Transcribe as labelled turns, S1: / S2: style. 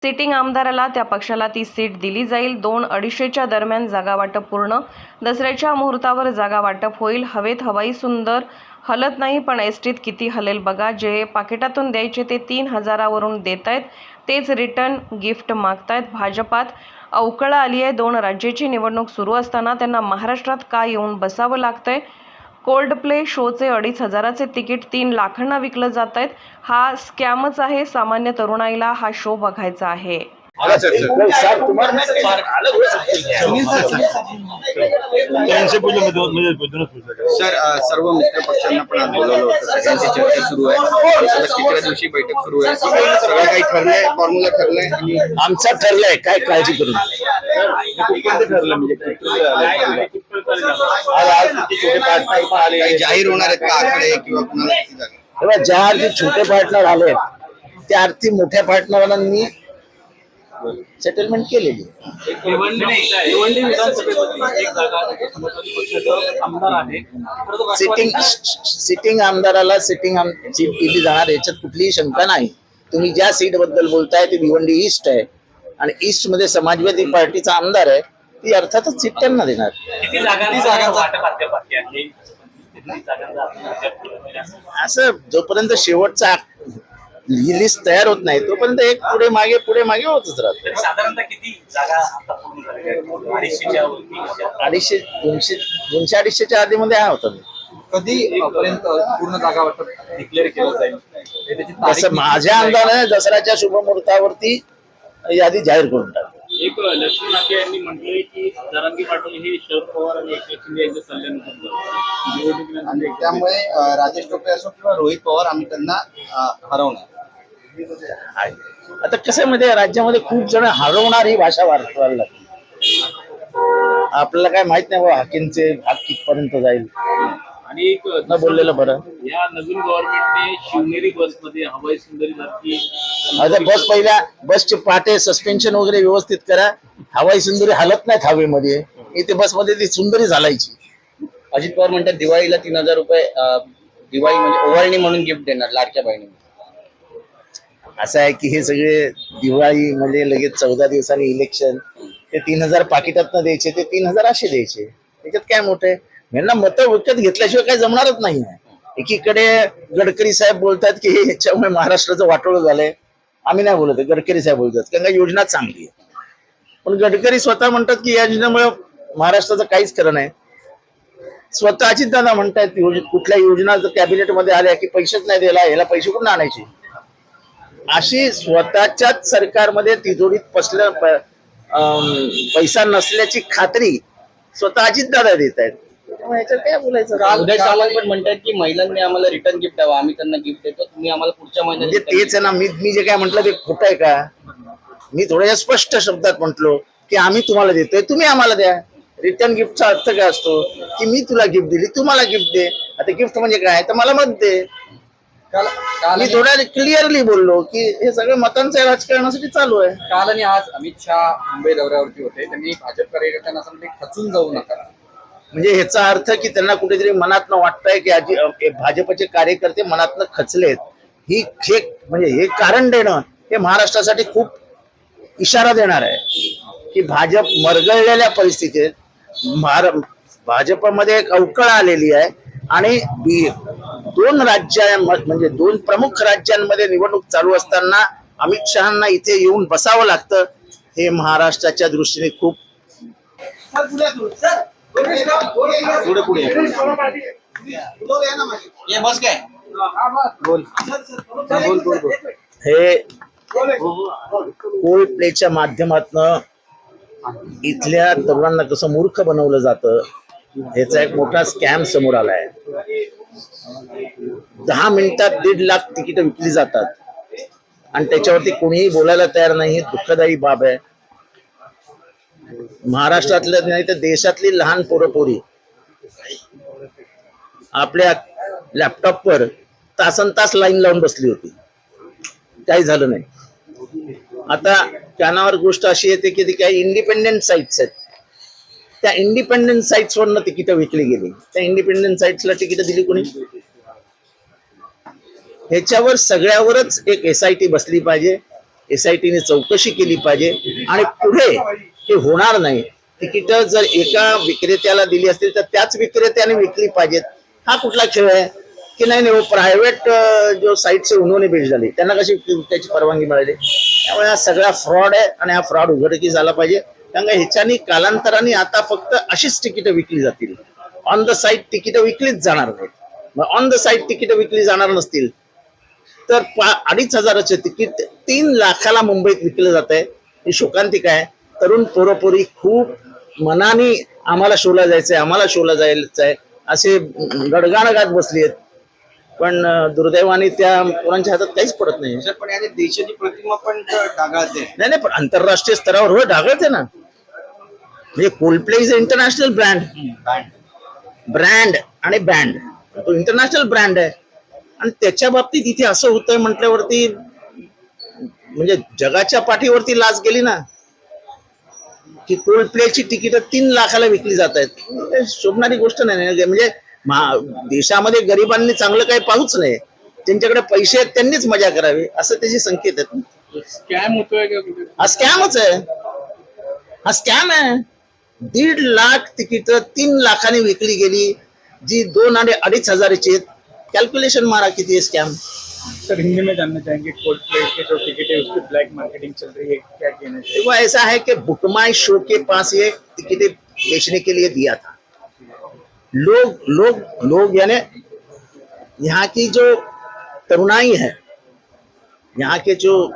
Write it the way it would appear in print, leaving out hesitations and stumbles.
S1: Sitting आमदाराला त्या पक्षाला ती सीट दिली जाईल. 2-2:30च्या दरम्यान जागा वाटप पूर्ण. दसऱ्याच्या मुहूर्तावर जागा वाटप होईल. हवेत हवाई सुंदर हलत नाही, पण एसटीत किती हलेल बघा. जे पाकिटातून द्यायचे ते 3,000वरून देतायत, तेच रिटर्न गिफ्ट मागतायत. भाजपात अवकळा आली आहे. 2 राज्याची निवडणूक सुरू असताना त्यांना महाराष्ट्रात का येऊन बसावं लागतंय? कोल्ड प्ले शोचे 2,500चे तिकीट 3 लाखांना विकलं जात आहेत. हा स्कॅमच आहे. सामान्य तरुणाईला हा शो बघायचा आहे.
S2: सर, सर्व मित्र पक्षांना पण आज बोलवलं होतं. सगळ्यांची चर्चा सुरू आहे. तिसऱ्या दिवशी बैठक सुरू आहे. सगळं काही ठरलंय, फॉर्म्युला ठरलंय आणि
S3: आमचा ठरलंय. काय काळजी करू
S2: ठरलं म्हणजे काही जाहीर होणार आहेत का आकडे किंवा कुणाला किती जागा?
S3: तेव्हा ज्या अर्थी छोटे पार्टनर आले त्या अर्थी मोठ्या पार्टनरांनी सेटलमेंट केलेली. सिटिंग आमदाराला सीट दिली जाणार याच्यात कुठलीही शंका नाही. तुम्ही ज्या सीट बद्दल बोलताय ती भिवंडी ईस्ट आहे आणि ईस्ट मध्ये समाजवादी पार्टीचा आमदार आहे. ती अर्थातच सीट त्यांना देणार. असं जोपर्यंत शेवटचा लिस्ट तयार होत नाही तोपर्यंत एक पुढे मागे होतच राहत.
S4: साधारणतः किती जागा
S3: 200 250च्या आधीमध्ये हा होता.
S2: कधी पर्यंत पूर्ण जागा वाटप डिक्लेअर केलं जाईल?
S3: तसं माझ्या अंदाजाने दसऱ्याच्या शुभमुहूर्तावरती यादी जाहीर करून टाकली.
S4: एक लक्ष्मी नाके यांनी म्हटले की जरांगी पाटील हे शरद पवार आणि एकनाथ शिंदे यांच्या सल्ल्यानुसार,
S2: त्यामुळे राजेश टोपे असो किंवा रोहित पवार आम्ही त्यांना हरवणार.
S3: आता कसं म्हणजे राज्यामध्ये खूप जण हरवणार ही भाषा वापरायला लागली. आपल्याला काय माहित नाही बाबा हाकींचे हात कितपर्यंत जाईल
S4: आणि एक
S3: न बोललेलं बरं.
S4: या नवीन गव्हर्नमेंटने शिवनेरी बसमध्ये हवाई सुंदरी सारखी
S3: आता बसचे पाटे सस्पेन्शन वगैरे व्यवस्थित करा. हवाई सुंदरी हलत नाहीत हवेमध्ये. इथे बसमध्ये ती सुंदरी झालायची.
S2: अजित पवार म्हणतात दिवाळीला 3,000 रुपये दिवाळी म्हणजे ओवाळणी म्हणून गिफ्ट देणार लाडक्या बहिणी.
S3: असं आहे की हे सगळे दिवाळी म्हणजे लगेच 14 दिवसांनी इलेक्शन. ते 3,000 पाकिटात द्यायचे, ते 3,000 असे द्यायचे. त्याच्यात काय मोठे यांना मतं विकत घेतल्याशिवाय काही जमणारच नाही. एकीकडे गडकरी साहेब बोलतात की ह्याच्यामुळे महाराष्ट्राचं वाटोळं झालंय. आम्ही नाही बोलत, गडकरी साहेब बोलतात कारण का योजना चांगली आहे. पण गडकरी स्वतः म्हणतात की या योजनेमुळे महाराष्ट्राचं काहीच खरं नाही. स्वतः अजितदादा म्हणतात कुठल्या योजना जर कॅबिनेटमध्ये आल्या की पैसेच नाही द्यायला, याला पैसे कुठून आणायचे. अशी स्वतःच्याच सरकारमध्ये तिजोरीत पैसा नसल्याची खात्री स्वतः अजितदादा देत आहेत. याच्यात काय बोलायचं.
S2: उदय सामंत पण म्हणतात की महिलांनी आम्हाला रिटर्न गिफ्ट द्यावं, आम्ही त्यांना गिफ्ट देतो, तुम्ही आम्हाला पुढच्या महिन्यात.
S3: म्हणजे तेच आहे ना. मी जे काय म्हटलं ते खोटं आहे का? मी थोड्या स्पष्ट शब्दात म्हटलो की आम्ही तुम्हाला देतोय, तुम्ही आम्हाला द्या. रिटर्न गिफ्टचा अर्थ काय असतो की मी तुला गिफ्ट दिली, तू मला गिफ्ट दे. आता गिफ्ट म्हणजे काय तर मला मत दे. मी थोड्या क्लिअरली बोललो की हे सगळं मतांच्या राजकारणासाठी चालू आहे.
S2: काल आणि आज अमित शहा मुंबई दौऱ्यावरती होते. त्यांनी भाजप कार्यकर्त्यांना सांगितले खचून जाऊ नका.
S3: म्हणजे ह्याचा अर्थ की त्यांना कुठेतरी मनातनं वाटतंय की भाजपचे कार्यकर्ते मनातनं खचलेत. म्हणजे हे कारण देणं हे महाराष्ट्रासाठी खूप इशारा देणार आहे की भाजप मरगळलेल्या परिस्थितीत भाजपमध्ये एक अवकळा आलेली आहे आणि 2 म्हणजे 2 प्रमुख राज्यांमध्ये निवडणूक चालू असताना अमित शहांना इथे येऊन बसावं लागतं. हे महाराष्ट्राच्या दृष्टीने खूप हे कोल्ड प्लेच्या माध्यमातून इथल्या तरुणांना कसं मूर्ख बनवलं जातं ह्याचा एक मोठा स्कॅम समोर आलाय. 10 मिनिटात 1.5 लाख तिकीट विकली जातात आणि त्याच्यावरती कोणीही बोलायला तयार नाही. ही दुःखदायी बाब आहे. महाराष्ट्रातल्या नाही तर देशातली लहान पोरपोरी आपल्या लॅपटॉपवर तासनतास लाईन लावून बसली होती, काही झालं नाही. आता कानावर गोष्ट अशी येते की ती काही इंडिपेंडेंट साइट्स आहेत, त्या इंडिपेंडेंट साइट्स वरनं तिकीट विकली गेली. त्या इंडिपेंडेंट साइट्सला तिकीट दिली कोणी? ह्याच्यावर सगळ्यावरच एक SIT बसली पाहिजे SIT ने चौकशी केली पाहिजे आणि पुढे हे होणार नाही. तिकीट जर एका विक्रेत्याला दिली असतील तर त्याच विक्रेत्याने विकली पाहिजेत. हा कुठला खेळ आहे की नाही वो प्रायव्हेट जो साइट से उन्होंने बेच डाली त्यांना कशी त्याची परवानगी मिळाली. त्यामुळे हा सगळा फ्रॉड आहे आणि हा फ्रॉड उघडकीस आला पाहिजे. कारण ह्याच्यानी कालांतराने आता फक्त अशीच तिकीट विकली जातील. ऑन द साईट तिकीट विकलीच जाणार नाहीत. मग ऑन द साईट तिकीट विकली जाणार नसतील तर 2,500चे तिकीट 3 लाखाला मुंबईत विकलं जात आहे. ही शोकांतिक आहे. तरुण पोरपोरी खूप मनाने आम्हाला शोला जायचंय, आम्हाला शोला जायचंय असे गडगाणगात बसली आहेत. पण दुर्दैवाने त्या पोरांच्या हातात काहीच पडत नाही.
S2: सर पण याने देशाची प्रतिमा पण डागाळते.
S3: नाही नाही, पण आंतरराष्ट्रीय स्तरावर हो ढागळते ना. म्हणजे कोल्डप्ले इज इंटरनॅशनल ब्रँड आणि बँड तो इंटरनॅशनल ब्रँड आहे. आणि त्याच्या बाबतीत इथे असं होतंय म्हटल्यावरती म्हणजे जगाच्या पाठीवरती लाच गेली ना की कोल्डप्लेची तिकीट 3 लाखाला विकली जात आहेत. शोभणारी गोष्ट नाही. म्हणजे देशामध्ये गरिबांनी चांगलं काही पाहूच नाही. त्यांच्याकडे पैसे आहेत त्यांनीच मजा करावी असं त्याचे संकेत आहेत.
S4: स्कॅम होतोय का कुठे?
S3: हा स्कॅमच आहे. हा स्कॅम आहे. 1.5 लाख तिकीट 3 लाखाने विकली गेली जी 2 आणि 2,500ची आहेत. कैलकुलेशन मारा किती है स्कैम.
S4: सर हिंदी में जानना चाहेंगे कोल्डप्ले के जो टिकट है उसकी ब्लैक मार्केटिंग चल रही है, क्या कहना चाहिए?
S3: देखो ऐसा है कि बुक माई शो के पास ये टिकटें बेचने के लिए दिया था. लोग यानी यहाँ की जो तरुणाई है, यहाँ के जो